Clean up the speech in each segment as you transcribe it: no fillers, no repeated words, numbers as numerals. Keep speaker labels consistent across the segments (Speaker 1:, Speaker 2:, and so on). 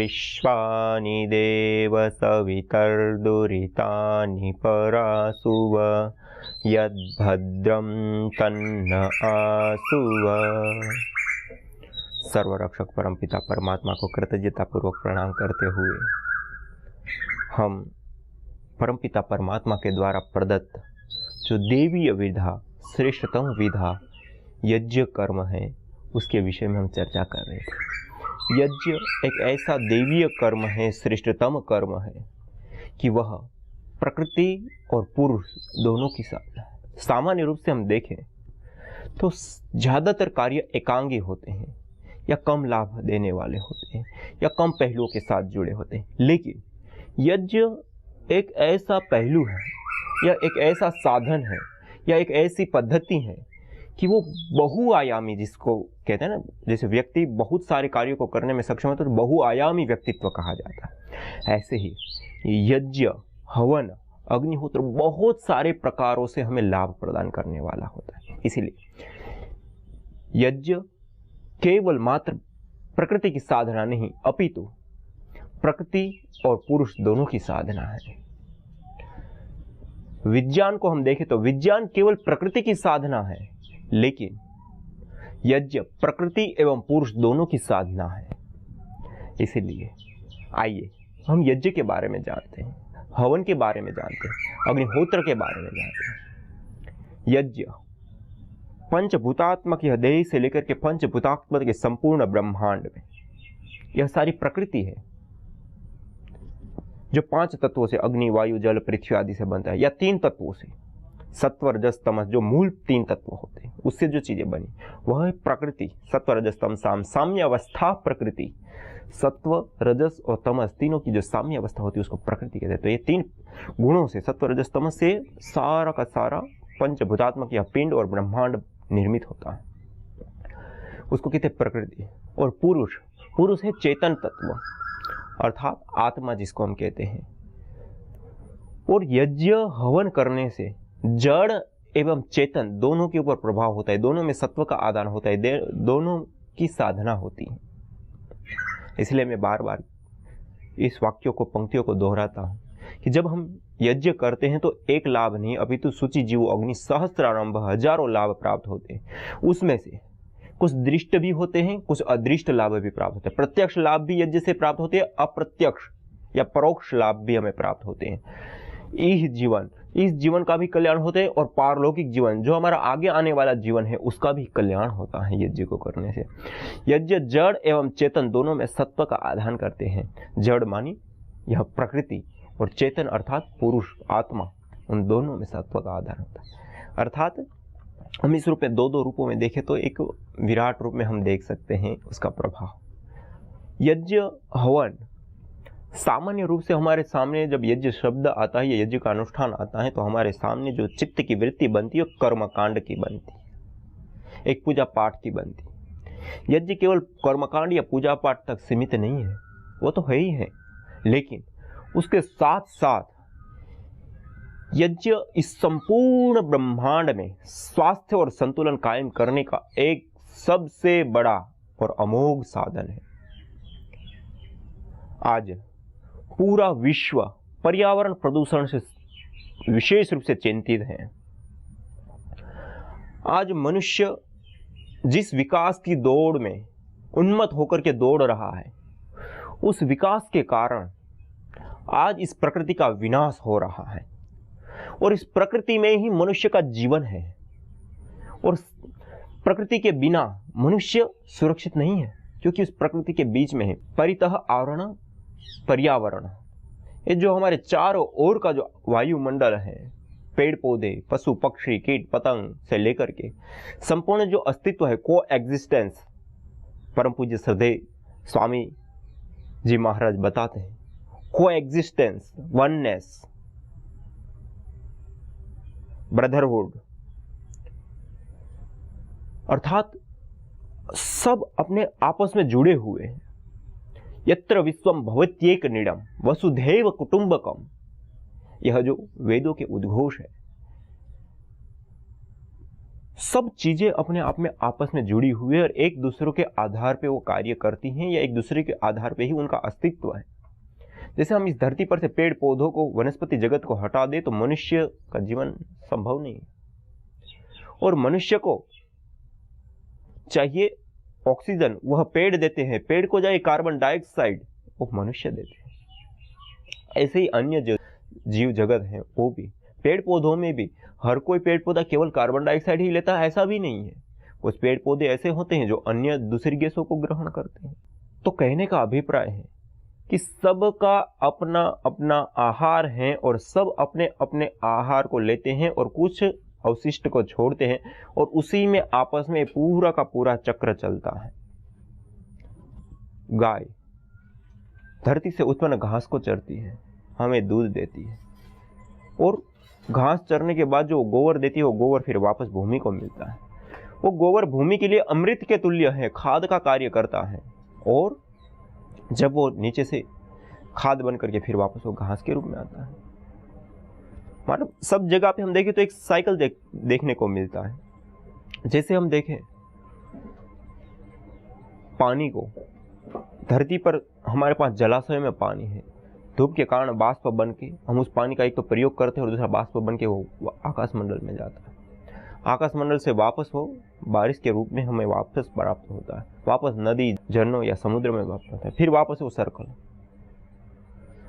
Speaker 1: विश्वानि देव सवितर्दुरितानि परासुव यद्भद्रं तन्न आसुव। सर्वरक्षक परमपिता परमात्मा को कृतज्ञता पूर्वक प्रणाम करते हुए हम परमपिता परमात्मा के द्वारा प्रदत्त जो देवीय विधा, श्रेष्ठतम विधा यज्ञ कर्म है, उसके विषय में हम चर्चा कर रहे थे। यज्ञ एक ऐसा देवीय कर्म है, श्रेष्ठतम कर्म है कि वह प्रकृति और पुरुष दोनों की साधना है। सामान्य रूप से हम देखें तो ज़्यादातर कार्य एकांगी होते हैं या कम लाभ देने वाले होते हैं या कम पहलुओं के साथ जुड़े होते हैं, लेकिन यज्ञ एक ऐसा पहलू है या एक ऐसा साधन है या एक ऐसी पद्धति है कि वो बहुआयामी, जिसको कहते हैं ना, जैसे व्यक्ति बहुत सारे कार्यों को करने में सक्षम है तो बहुआयामी व्यक्तित्व कहा जाता है। ऐसे ही यज्ञ, हवन, अग्निहोत्र बहुत सारे प्रकारों से हमें लाभ प्रदान करने वाला होता है। इसीलिए यज्ञ केवल मात्र प्रकृति की साधना नहीं, अपितु प्रकृति और पुरुष दोनों की साधना है। विज्ञान को हम देखें तो विज्ञान केवल प्रकृति की साधना है, लेकिन यज्ञ प्रकृति एवं पुरुष दोनों की साधना है। इसलिए आइए हम यज्ञ के बारे में जानते हैं, हवन के बारे में जानते हैं, अग्निहोत्र के बारे में जानते हैं। यज्ञ पंचभूतात्मक यह देह से लेकर के पंचभूतात्मक के संपूर्ण ब्रह्मांड में यह सारी प्रकृति है जो 5 तत्वों से, अग्नि, वायु, जल, पृथ्वी आदि से बनता है, या 3 तत्वों से, सत्व, रजस, तमस, जो मूल 3 तत्व होते हैं, उससे जो चीजें बनी वह है प्रकृति। सत्व, रजस, तम, साम, साम्य अवस्था प्रकृति। सत्व, रजस और तमस तीनों की जो साम्य अवस्था होती है उसको प्रकृति कहते हैं। तो ये 3 गुणों से, सत्व, रजस, तमस से सारा का सारा पंचभूतात्मक यह पिंड और ब्रह्मांड निर्मित होता है, उसको कहते हैं प्रकृति। और पुरुष, पुरुष है चेतन तत्व अर्थात आत्मा, जिसको हम कहते हैं। और यज्ञ हवन करने से जड़ एवं चेतन दोनों के ऊपर प्रभाव होता है, दोनों में सत्व का आदान होता है, दोनों की साधना होती है। इसलिए मैं बार बार इस वाक्यों को, पंक्तियों को दोहराता हूं कि जब हम यज्ञ करते हैं तो एक लाभ नहीं, अपितु शुचि जीव अग्नि सहस्त्रारंभ, हजारों लाभ प्राप्त होते हैं। उसमें से कुछ दृष्ट भी होते हैं, कुछ अदृष्ट लाभ भी प्राप्त होते हैं। प्रत्यक्ष लाभ भी यज्ञ से प्राप्त होते हैं, अप्रत्यक्ष या परोक्ष लाभ भी हमें प्राप्त होते हैं। इस जीवन का भी कल्याण होता है और पारलौकिक जीवन, जो हमारा आगे आने वाला जीवन है, उसका भी कल्याण होता है यज्ञ को करने से। यज्ञ जड़ एवं चेतन दोनों में सत्व का आधान करते हैं। जड़ मानी यह प्रकृति और चेतन अर्थात पुरुष, आत्मा, उन दोनों में सत्व का आधान होता है। अर्थात हम इस रूप में 2 रूपों में देखें तो एक विराट रूप में हम देख सकते हैं उसका प्रभाव। यज्ञ हवन सामान्य रूप से हमारे सामने जब यज्ञ शब्द आता है या यज्ञ का अनुष्ठान आता है तो हमारे सामने जो चित्त की वृत्ति बनती है वो कर्मकांड की बनती है, एक पूजा पाठ की बनती है। यज्ञ केवल कर्मकांड या पूजा पाठ तक सीमित नहीं है, वो तो है ही है, लेकिन उसके साथ साथ यज्ञ इस संपूर्ण ब्रह्मांड में स्वास्थ्य और संतुलन कायम करने का एक सबसे बड़ा और अमोघ साधन है। आज पूरा विश्व पर्यावरण प्रदूषण से विशेष रूप से चिंतित है। आज मनुष्य जिस विकास की दौड़ में उन्मत्त होकर के दौड़ रहा है, उस विकास के कारण आज इस प्रकृति का विनाश हो रहा है और इस प्रकृति में ही मनुष्य का जीवन है। और प्रकृति के बिना मनुष्य सुरक्षित नहीं है, क्योंकि उस प्रकृति के बीच में है परितः आवरण पर्यावरण। ये जो हमारे चारों ओर का जो वायुमंडल है, पेड़ पौधे, पशु पक्षी, कीट पतंग से लेकर के संपूर्ण जो अस्तित्व है, को एग्जिस्टेंस, परम पूज्य श्रद्धेय स्वामी जी महाराज बताते हैं, को एग्जिस्टेंस, वननेस, ब्रदरहुड, अर्थात सब अपने आपस में जुड़े हुए हैं। यत्र विश्वम भवत्येक निडम वसुधैव कुटुंबकम, यह जो वेदों के उद्घोष है, सब चीजें अपने आप में आपस में जुड़ी हुई है और एक दूसरे के आधार पे वो कार्य करती हैं या एक दूसरे के आधार पे ही उनका अस्तित्व है। जैसे हम इस धरती पर से पेड़ पौधों को, वनस्पति जगत को हटा दे तो मनुष्य का जीवन संभव नहीं है। और मनुष्य को चाहिए ऑक्सीजन, वह पेड़ देते हैं। पेड़ को चाहिए कार्बन डाइऑक्साइड, वो मनुष्य देते हैं। ऐसे ही अन्य जो जीव जगत है वो भी, पेड़ पौधों में भी हर कोई पेड़ पौधा केवल कार्बन डाइऑक्साइड ही लेता है ऐसा भी नहीं है। कुछ पेड़ पौधे ऐसे होते हैं जो अन्य दूसरी गैसों को ग्रहण करते हैं। तो कहने का अभिप्राय है कि सबका अपना अपना आहार है और सब अपने अपने आहार को लेते हैं और कुछ अवशिष्ट को छोड़ते हैं और उसी में आपस में पूरा का पूरा चक्र चलता है। गाय धरती से उत्पन्न घास को चरती है, हमें दूध देती है और घास चरने के बाद जो गोबर देती है वो गोबर फिर वापस भूमि को मिलता है। वो गोबर भूमि के लिए अमृत के तुल्य है, खाद का कार्य करता है और जब वो नीचे से खाद बन करके फिर वापस वो घास के रूप में आता है। मतलब सब जगह पे हम देखें तो एक साइकिल देखने को मिलता है। जैसे हम देखें पानी को, धरती पर हमारे पास जलाशय में पानी है, धूप के कारण बाष्प बन के हम उस पानी का एक तो प्रयोग करते हैं और दूसरा बाष्प बन के वो आकाशमंडल में जाता है। आकाशमंडल से वापस वो बारिश के रूप में हमें वापस प्राप्त होता है, वापस नदी, झरनों या समुद्र में वापस होता है, फिर वापस वो सर्कल।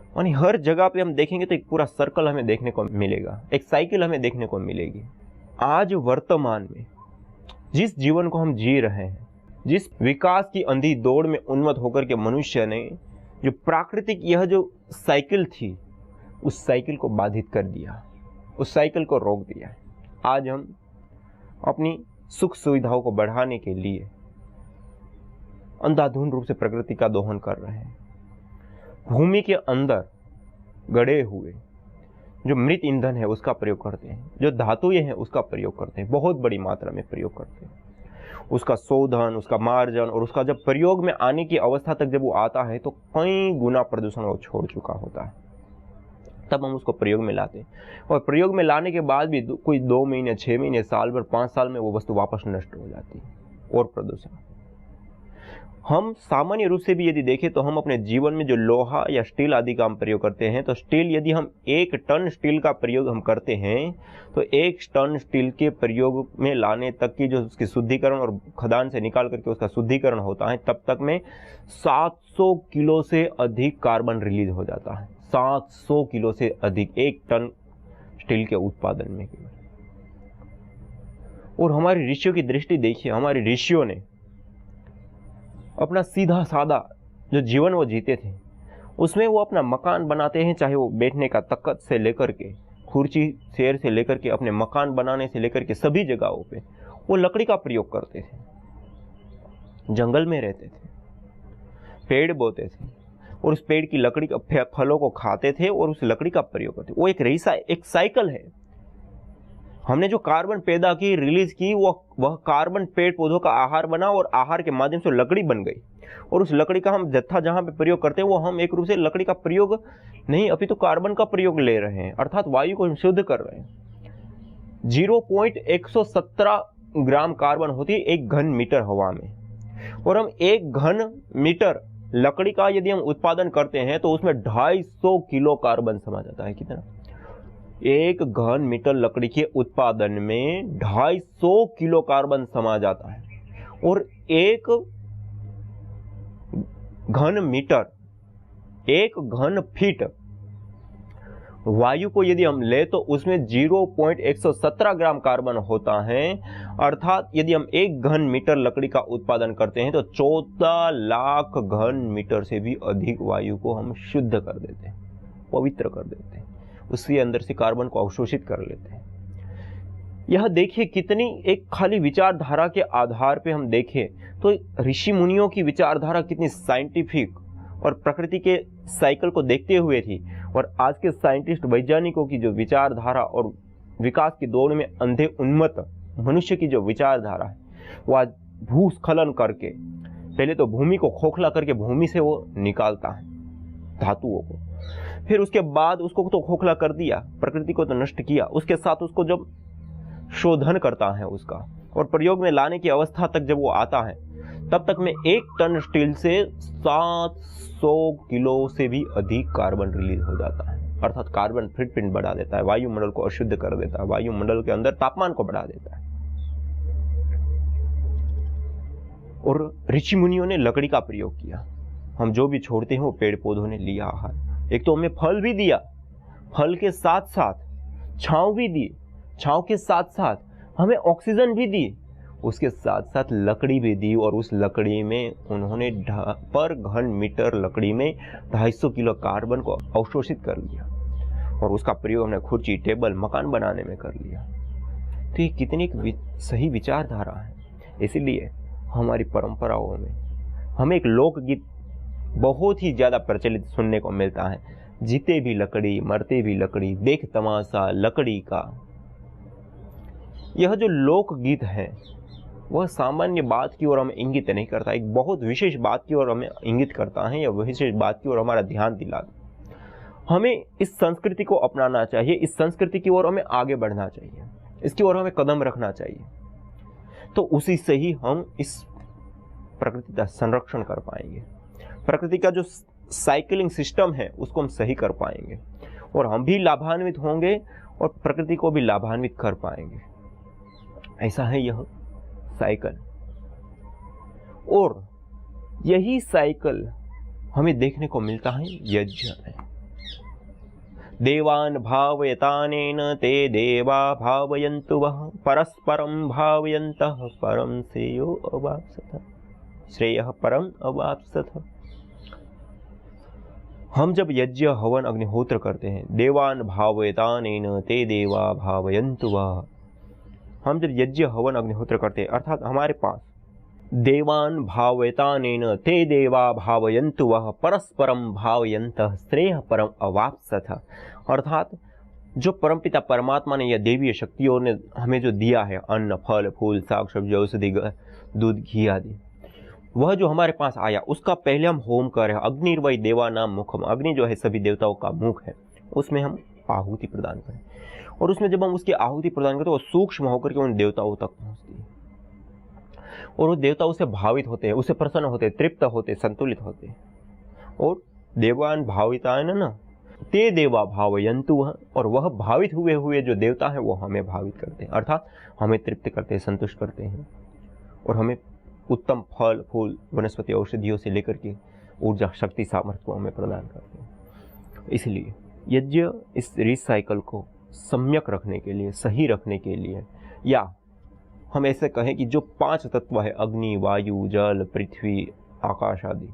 Speaker 1: यानी हर जगह पे हम देखेंगे तो एक पूरा सर्कल हमें देखने को मिलेगा, एक साइकिल हमें देखने को मिलेगी। आज वर्तमान में जिस जीवन को हम जी रहे हैं, जिस विकास की अंधी दौड़ में उन्मत्त होकर के मनुष्य ने जो प्राकृतिक यह जो साइकिल थी उस साइकिल को बाधित कर दिया, उस साइकिल को रोक दिया। आज हम अपनी सुख सुविधाओं को बढ़ाने के लिए अंधाधुंध रूप से प्रकृति का दोहन कर रहे हैं। भूमि के अंदर गड़े हुए जो मृत ईंधन है उसका प्रयोग करते हैं, जो धातुएं हैं उसका प्रयोग करते हैं, बहुत बड़ी मात्रा में प्रयोग करते हैं। उसका शोधन, उसका मार्जन और उसका जब प्रयोग में आने की अवस्था तक जब वो आता है तो कई गुना प्रदूषण वो छोड़ चुका होता है, तब हम उसको प्रयोग में लाते हैं। और प्रयोग में लाने के बाद भी कोई 2 महीने, 6 महीने, साल भर, 5 साल में वो वस्तु वापस नष्ट हो जाती है। और प्रदूषण हम सामान्य रूप से भी यदि देखें तो हम अपने जीवन में जो लोहा या स्टील आदि का हम प्रयोग करते हैं, तो स्टील यदि हम 1 टन स्टील का प्रयोग हम करते हैं तो 1 टन स्टील के प्रयोग में लाने तक की जो उसकी शुद्धिकरण और खदान से निकाल करके उसका शुद्धिकरण होता है, तब तक में 700 किलो से अधिक कार्बन रिलीज हो जाता है। 700 किलो से अधिक 1 टन स्टील के उत्पादन में। और हमारे ऋषियों की दृष्टि देखिए, हमारे ऋषियों ने अपना सीधा सादा जो जीवन वो जीते थे उसमें वो अपना मकान बनाते हैं, चाहे वो बैठने का तख्त से लेकर के कुर्सी शेर से लेकर के अपने मकान बनाने से लेकर के सभी जगहों पे वो लकड़ी का प्रयोग करते थे। जंगल में रहते थे, पेड़ बोते थे और उस पेड़ की लकड़ी का फलों को खाते थे और उस लकड़ी का प्रयोग करते। वो एक साइकिल है। हमने जो कार्बन पैदा की, रिलीज की, वह कार्बन पेड़ पौधों का आहार बना और आहार के माध्यम से लकड़ी बन गई। और उस लकड़ी का हम जत्था जहां पे प्रयोग करते हैं वो हम एक रूप से लकड़ी का प्रयोग नहीं, अभी तो कार्बन का प्रयोग ले रहे हैं, अर्थात वायु को हम शुद्ध कर रहे हैं। 0.117 ग्राम कार्बन होती है 1 घन मीटर हवा में, और हम 1 घन मीटर लकड़ी का यदि हम उत्पादन करते हैं तो उसमें 250 किलो कार्बन समा जाता है। कितना? 1 घन मीटर लकड़ी के उत्पादन में 250 किलो कार्बन समा जाता है। और 1 घन मीटर, 1 घन फीट वायु को यदि हम ले तो उसमें 0.117 ग्राम कार्बन होता है। अर्थात यदि हम 1 घन मीटर लकड़ी का उत्पादन करते हैं तो 14 लाख घन मीटर से भी अधिक वायु को हम शुद्ध कर देते हैं, पवित्र कर देते हैं, उसके अंदर से कार्बन को अवशोषित कर लेते हैं। यह देखिए कितनी एक खाली विचारधारा के आधार पे हम देखें तो ऋषि मुनियों की विचारधारा कितनी साइंटिफिक और प्रकृति के साइकिल को देखते हुए थी, और आज के साइंटिस्ट वैज्ञानिकों की जो विचारधारा और विकास की दौड़ में अंधे उन्मत्त मनुष्य की जो विचारधारा है वह भूस्खलन करके पहले तो भूमि को खोखला करके भूमि से वो निकालता है धातुओं को, फिर उसके बाद उसको तो खोखला कर दिया, प्रकृति को तो नष्ट किया, उसके साथ उसको जब शोधन करता है उसका, और प्रयोग में लाने की अवस्था तक जब वो आता है, तब तक में 1 टन स्टील से 700 किलो से भी अधिक कार्बन रिलीज हो जाता है। अर्थात कार्बन फुटप्रिंट बढ़ा देता है, वायुमंडल को अशुद्ध कर देता है, वायुमंडल के अंदर तापमान को बढ़ा देता है। और ऋषि मुनियों ने लकड़ी का प्रयोग किया। हम जो भी छोड़ते हैं वो पेड़ पौधों ने लिया आहार। एक तो हमें फल भी दिया, फल के साथ साथ छांव भी दी, छांव के साथ साथ हमें ऑक्सीजन भी दी, उसके साथ साथ लकड़ी भी दी। और उस लकड़ी में उन्होंने पर घन मीटर लकड़ी में 250 किलो कार्बन को अवशोषित कर लिया, और उसका प्रयोग हमने खुर्ची, टेबल, मकान बनाने में कर लिया। तो ये कितनी सही विचारधारा है। इसीलिए हमारी परंपराओं में हमें एक लोकगीत बहुत ही ज़्यादा प्रचलित सुनने को मिलता है, जीते भी लकड़ी मरते भी लकड़ी, देख तमाशा लकड़ी का। यह जो लोकगीत है वह सामान्य बात की ओर हमें इंगित नहीं करता, एक बहुत विशेष बात की ओर हमें इंगित करता है, या विशेष बात की ओर हमारा ध्यान दिलाता। हमें इस संस्कृति को अपनाना चाहिए, इस संस्कृति की ओर हमें आगे बढ़ना चाहिए, इसकी ओर हमें कदम रखना चाहिए। तो उसी से ही हम इस प्रकृति का संरक्षण कर पाएंगे, प्रकृति का जो साइकिलिंग सिस्टम है उसको हम सही कर पाएंगे, और हम भी लाभान्वित होंगे और प्रकृति को भी लाभान्वित कर पाएंगे। ऐसा है यह साइकिल। और यही साइकिल हमें देखने को मिलता है यज्ञ में। देवान भावयतानेन ते देवा भावयन्तु वः परस्परं भावयन्तः परम श्रेयो अवाप्स्यथ, श्रेयः परम अवाप्स्यथ। हम जब यज्ञ हवन अग्निहोत्र करते हैं, देवान भावयतानेन ते देवा भावयन्तु वः, हम जब यज्ञ हवन अग्निहोत्र करते हैं, अर्थात हमारे पास देवान भावयतानेन ते देवा भावयन्तु वः परस्परम भावयन्तः श्रेयः परम अवाप्स्यथ। अर्थात जो परमपिता परमात्मा ने या देवीय शक्तियों ने हमें जो दिया है, अन्न, फल, फूल, साग, सब्जी, औषधि, दूध, घी आदि, वह जो हमारे पास आया उसका पहले हम होम करें। अग्निर्वै देवानां मुखम, अग्नि जो है सभी देवताओं का मुख है, उसमें हम आहुति प्रदान करें। और उसमें जब हम उसकी आहुति प्रदान करते हैं, वो सूक्ष्म होकर के उन देवताओं तक पहुंचती है, और वो देवता उससे भावित होते हैं, उससे प्रसन्न होते हैं, तृप्त होते, संतुलित होते। और देवान भावितान न ते देवा भावयन्तु वः, और वह भावित हुए हुए जो देवता है वो हमें भावित करते हैं, अर्थात हमें तृप्त करते हैं, संतुष्ट करते हैं, और हमें उत्तम फल, फूल, वनस्पति, औषधियों से लेकर के ऊर्जा, शक्ति, सामर्थ्य को हमें प्रदान करते हैं। इसलिए यज्ञ इस रिसाइकल को सम्यक रखने के लिए, सही रखने के लिए, या हम ऐसे कहें कि जो 5 तत्व है, अग्नि, वायु, जल, पृथ्वी, आकाश आदि,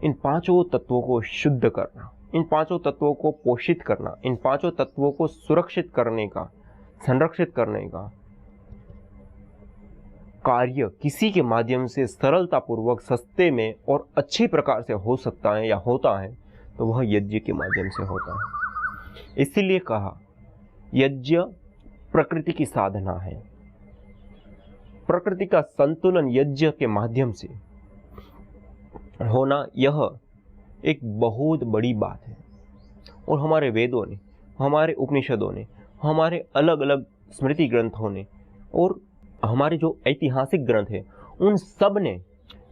Speaker 1: इन 5 तत्वों को शुद्ध करना, इन 5 तत्वों को पोषित करना, इन 5 तत्वों को सुरक्षित करने का, संरक्षित करने का कार्य किसी के माध्यम से सरलतापूर्वक, सस्ते में और अच्छी प्रकार से हो सकता है या होता है, तो वह यज्ञ के माध्यम से होता है। इसीलिए कहा यज्ञ प्रकृति की साधना है। प्रकृति का संतुलन यज्ञ के माध्यम से होना, यह एक बहुत बड़ी बात है। और हमारे वेदों ने, हमारे उपनिषदों ने, हमारे अलग अलग स्मृति ग्रंथों ने, और हमारे जो ऐतिहासिक ग्रंथ हैं, उन सब ने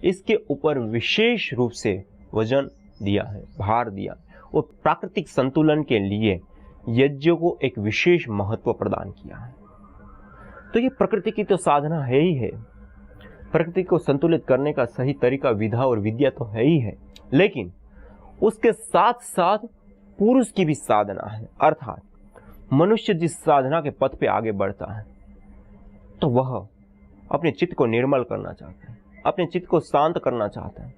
Speaker 1: इसके ऊपर विशेष रूप से वजन दिया है, भार दिया, और प्राकृतिक संतुलन के लिए यज्ञ को एक विशेष महत्व प्रदान किया है। तो ये प्रकृति की तो साधना है ही है, प्रकृति को संतुलित करने का सही तरीका, विधा और विद्या तो है ही है, लेकिन उसके साथ साथ पुरुष की भी साधना है। अर्थात मनुष्य जिस साधना के पथ पे आगे बढ़ता है, तो वह अपने चित्त को निर्मल करना चाहता है, अपने चित्त को शांत करना चाहता है।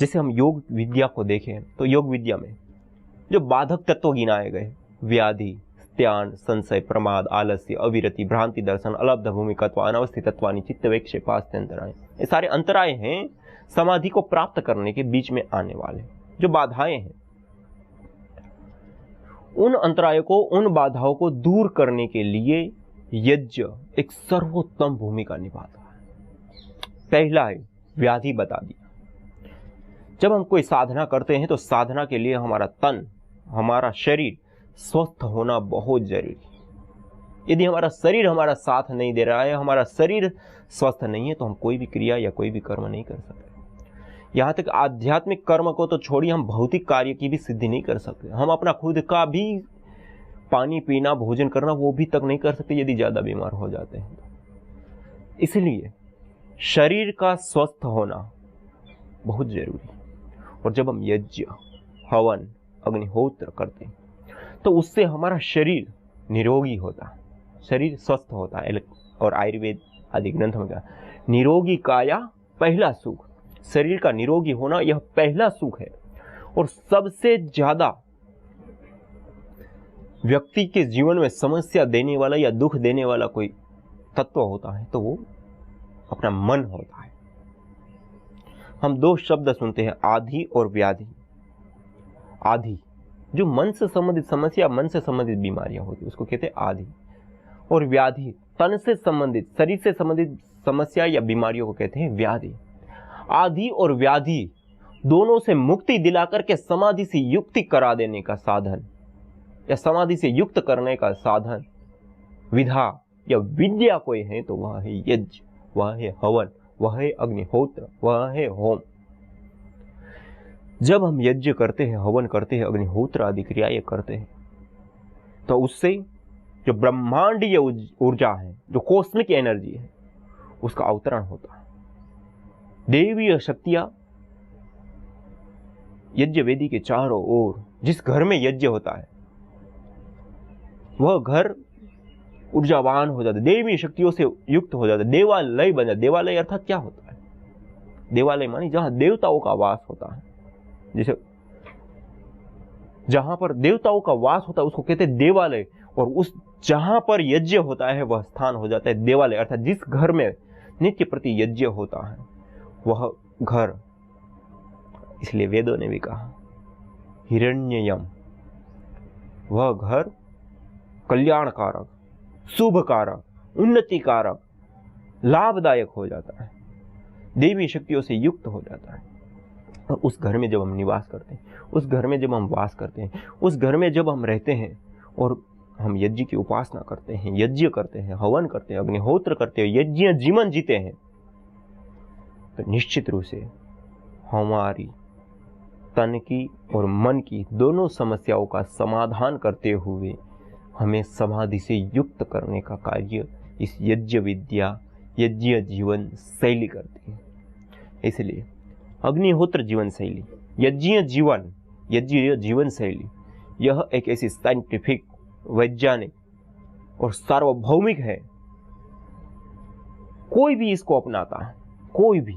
Speaker 1: जैसे हम योग विद्या को देखें, तो योग विद्या में जो बाधक तत्व गिनाए गए, व्याधि, त्यान, संशय, प्रमाद, आलस्य, अविरति, भ्रांति दर्शन, अलब्ध भूमिकत्व, अनवस्थितत्वानि, चित्तवैक्षेपास्त्यंतराय, ये सारे अंतराय हैं समाधि को प्राप्त करने के बीच में आने वाले जो बाधाएं हैं। उन अंतरायों को, उन बाधाओं को दूर करने के लिए यज्ञ एक सर्वोत्तम भूमिका निभाता है। पहला है व्याधि बता दिया। जब हम कोई साधना करते हैं तो साधना के लिए हमारा तन, हमारा शरीर स्वस्थ होना बहुत जरूरी है। यदि हमारा शरीर हमारा साथ नहीं दे रहा है, हमारा शरीर स्वस्थ नहीं है, तो हम कोई भी क्रिया या कोई भी कर्म नहीं कर सकते। यहाँ तक आध्यात्मिक कर्म को तो छोड़िए, हम भौतिक कार्य की भी सिद्धि नहीं कर सकते। हम अपना खुद का भी पानी पीना, भोजन करना, वो भी तक नहीं कर सकते यदि ज़्यादा बीमार हो जाते हैं। इसलिए शरीर का स्वस्थ होना बहुत जरूरी है। और जब हम यज्ञ, हवन, अग्निहोत्र करते हैं तो उससे हमारा शरीर निरोगी होता है, शरीर स्वस्थ होता है। और आयुर्वेद आदि ग्रंथ में क्या, निरोगी काया पहला सुख, शरीर का निरोगी होना यह पहला सुख है। और सबसे ज्यादा व्यक्ति के जीवन में समस्या देने वाला या दुख देने वाला कोई तत्व होता है तो वो अपना मन होता है। हम दो शब्द सुनते हैं, आधि और व्याधि। आधि जो मन से संबंधित समस्या, मन से संबंधित बीमारियां होती है उसको कहते हैं आधि। और व्याधि तन से संबंधित, शरीर से संबंधित समस्या या बीमारियों को कहते हैं व्याधि। आधि और व्याधि दोनों से मुक्ति दिलाकर के समाधि से युक्ति करा देने का साधन या समाधि से युक्त करने का साधन, विधा या विद्या कोई है तो वह है यज्ञ, वह है हवन, वह है अग्निहोत्र, वह है होम। जब हम यज्ञ करते हैं, हवन करते हैं, अग्निहोत्र आदि क्रियाएं करते हैं तो उससे जो ब्रह्मांडीय ऊर्जा है, जो कॉस्मिक एनर्जी है, उसका अवतरण होता है। देवीय शक्तियां यज्ञ वेदी के चारों ओर, जिस घर में यज्ञ होता है वह घर ऊर्जावान हो जाता है, देवी शक्तियों से युक्त हो जाता है, देवालय बन जाता है। देवालय अर्थात क्या होता है? देवालय मानी जहां देवताओं का वास होता है। जैसे जहां पर देवताओं का वास होता है उसको कहते हैं देवालय, और उस जहां पर यज्ञ होता है वह स्थान हो जाता है देवालय। अर्थात जिस घर में नित्य प्रति यज्ञ होता है वह घर, इसलिए वेदों ने भी कहा हिरण्ययम, वह घर कल्याणकारक, शुभकारक, उन्नतिकारक, लाभदायक हो जाता है, देवी शक्तियों से युक्त हो जाता है। और उस घर में जब हम निवास करते हैं, उस घर में जब हम वास करते हैं, उस घर में जब हम रहते हैं और हम यज्ञ की उपासना करते हैं, यज्ञ करते हैं, हवन करते हैं, अग्निहोत्र करते हैं, यज्ञ जीवन जीते हैं, तो निश्चित रूप से हमारी तन की और मन की दोनों समस्याओं का समाधान करते हुए हमें समाधि से युक्त करने का कार्य इस यज्ञ विद्या, यज्ञ जीवन शैली करती है। इसलिए अग्निहोत्र जीवन शैली, यज्ञ जीवन, यज्ञ जीवन शैली, यह एक ऐसी साइंटिफिक, वैज्ञानिक और सार्वभौमिक है। कोई भी इसको अपनाता है, कोई भी,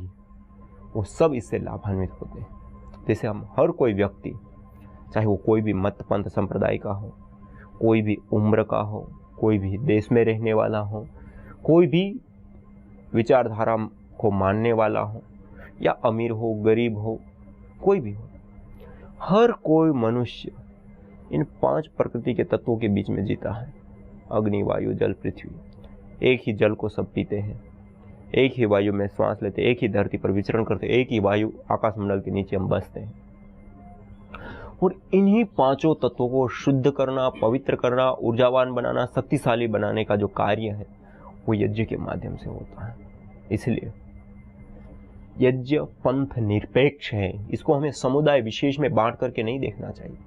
Speaker 1: वो सब इससे लाभान्वित होते हैं। जैसे हम हर कोई व्यक्ति, चाहे वो कोई भी मत पंथ संप्रदाय का हो, कोई भी उम्र का हो, कोई भी देश में रहने वाला हो, कोई भी विचारधारा को मानने वाला हो, या अमीर हो, गरीब हो, कोई भी हो, हर कोई मनुष्य इन 5 प्रकृति के तत्वों के बीच में जीता है। अग्नि, वायु, जल, पृथ्वी। एक ही जल को सब पीते हैं, एक ही वायु में श्वास लेते, एक ही धरती पर विचरण करते, एक ही वायु आकाश मंडल के नीचे हम बसते हैं। और इन्हीं 5 तत्वों को शुद्ध करना, पवित्र करना, ऊर्जावान बनाना, शक्तिशाली बनाने का जो कार्य है वो यज्ञ के माध्यम से होता है। इसलिए यज्ञ पंथ निरपेक्ष है, इसको हमें समुदाय विशेष में बांट करके नहीं देखना चाहिए।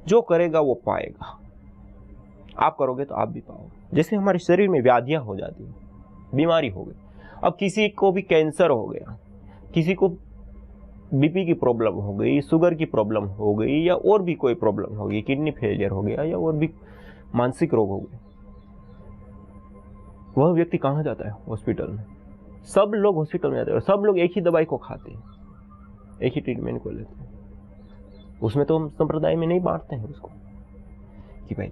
Speaker 1: जो करेगा वो पाएगा, आप करोगे तो आप भी पाओगे। जैसे हमारे शरीर में व्याधियां हो जाती है, बीमारी हो गई, अब किसी को भी कैंसर हो गया, किसी को बीपी की प्रॉब्लम हो गई, शुगर की प्रॉब्लम हो गई, या और भी कोई प्रॉब्लम हो गई, किडनी फेलियर हो गया, या और भी मानसिक रोग हो गए, वह व्यक्ति कहाँ जाता है? हॉस्पिटल में। सब लोग हॉस्पिटल में जाते हैं और सब लोग एक ही दवाई को खाते हैं, एक ही ट्रीटमेंट को लेते हैं। उसमें तो हम संप्रदाय में नहीं बांटते हैं उसको कि भाई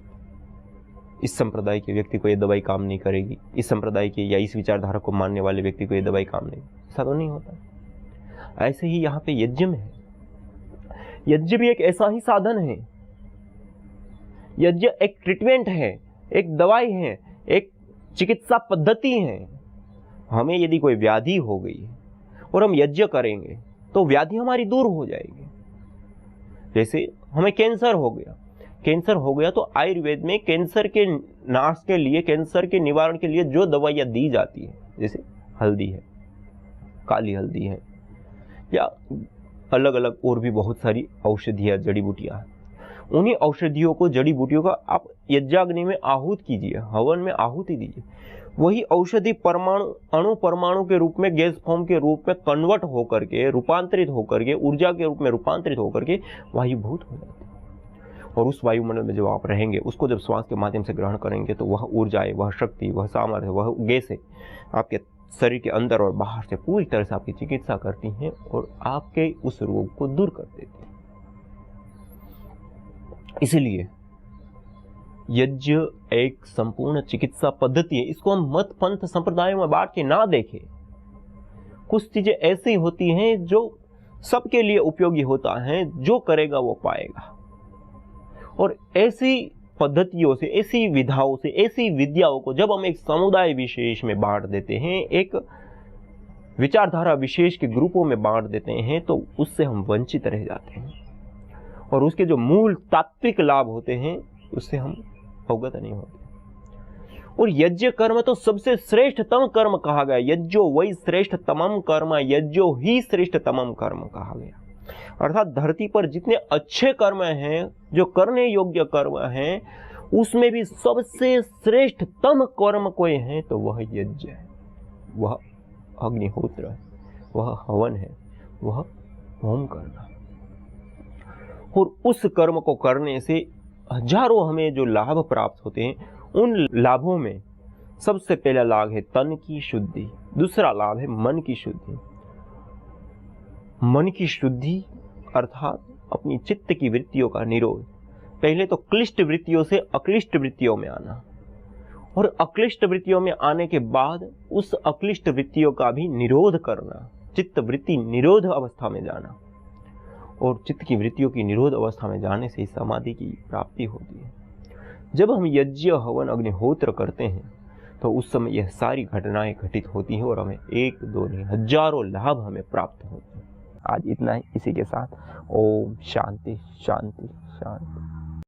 Speaker 1: इस संप्रदाय के व्यक्ति को ये दवाई काम नहीं करेगी, इस संप्रदाय के या इस विचारधारा को मानने वाले व्यक्ति को ये दवाई काम नहीं। ऐसा तो नहीं होता। ऐसे ही यहाँ पे यज्ञ में है, यज्ञ भी एक ऐसा ही साधन है। यज्ञ एक ट्रीटमेंट है, एक दवाई है, एक चिकित्सा पद्धति है। हमें यदि कोई व्याधि हो गई और हम यज्ञ करेंगे तो व्याधि हमारी दूर हो जाएगी। जैसे हमें कैंसर हो गया, कैंसर हो गया तो आयुर्वेद में कैंसर के नाश के लिए, कैंसर के निवारण के लिए जो दवाइयाँ दी जाती है, जैसे हल्दी है, काली हल्दी है, या अलग अलग और भी बहुत सारी औषधियाँ, जड़ी बूटियाँ हैं, उन्हीं औषधियों को, जड़ी बूटियों का आप यज्ञाग्नि में आहूत कीजिए, हवन में आहुति दीजिए। वही औषधि परमाणु, अणु परमाणु के रूप में, गैस फॉर्म के रूप में कन्वर्ट होकर के, रूपांतरित होकर के, ऊर्जा के रूप में रूपांतरित होकर के वायुभूत हो जाती है। और उस वायुमंडल में जब आप रहेंगे, उसको जब श्वास के माध्यम से ग्रहण करेंगे, तो वह ऊर्जा है, वह शक्ति, वह सामर्थ्य, वह गैस है, आपके शरीर के अंदर और बाहर से पूरी तरह से आपकी चिकित्सा करती हैं और आपके उस रोग को दूर कर देती हैं। इसलिए यज्ञ एक संपूर्ण चिकित्सा पद्धति है। इसको हम मत पंथ संप्रदायों में बांट के ना देखें। कुछ चीजें ऐसी होती हैं जो सबके लिए उपयोगी होता है, जो करेगा वो पाएगा। और ऐसी पद्धतियों से, ऐसी विधाओं से, ऐसी विद्याओं को जब हम एक समुदाय विशेष में बांट देते हैं, एक विचारधारा विशेष के ग्रुपों में बांट देते हैं, तो उससे हम वंचित रह जाते हैं और उसके जो मूल तात्विक लाभ होते हैं उससे हम अवगत नहीं होते। और यज्ञ कर्म तो सबसे श्रेष्ठतम कर्म कहा गया। यज्ञो वही श्रेष्ठतमम कर्म, यज्ञो ही श्रेष्ठतमम कर्म कहा गया। अर्थात धरती पर जितने अच्छे कर्म हैं, जो करने योग्य कर्म हैं, उसमें भी सबसे श्रेष्ठतम कर्म कोई है तो वह यज्ञ है, वह अग्निहोत्र है, वह हवन है, वह होम करना। और उस कर्म को करने से हजारों हमें जो लाभ प्राप्त होते हैं, उन लाभों में सबसे पहला लाभ है तन की शुद्धि, दूसरा लाभ है मन की शुद्धि। मन की शुद्धि अर्थात अपनी चित्त की वृत्तियों का निरोध। पहले तो क्लिष्ट वृत्तियों से अक्लिष्ट वृत्तियों में आना, और अक्लिष्ट वृत्तियों में आने के बाद उस अक्लिष्ट वृत्तियों का भी निरोध करना, चित्त वृत्ति निरोध अवस्था में जाना। और चित्त की वृत्तियों की निरोध अवस्था में जाने से समाधि की प्राप्ति होती है। जब हम यज्ञ, हवन, अग्निहोत्र करते हैं तो उस समय यह सारी घटनाएं घटित होती हैं और हमें एक दो नहीं हजारों लाभ हमें प्राप्त होते हैं। आज इतना ही। इसी के साथ ओम शांति शांति शांति।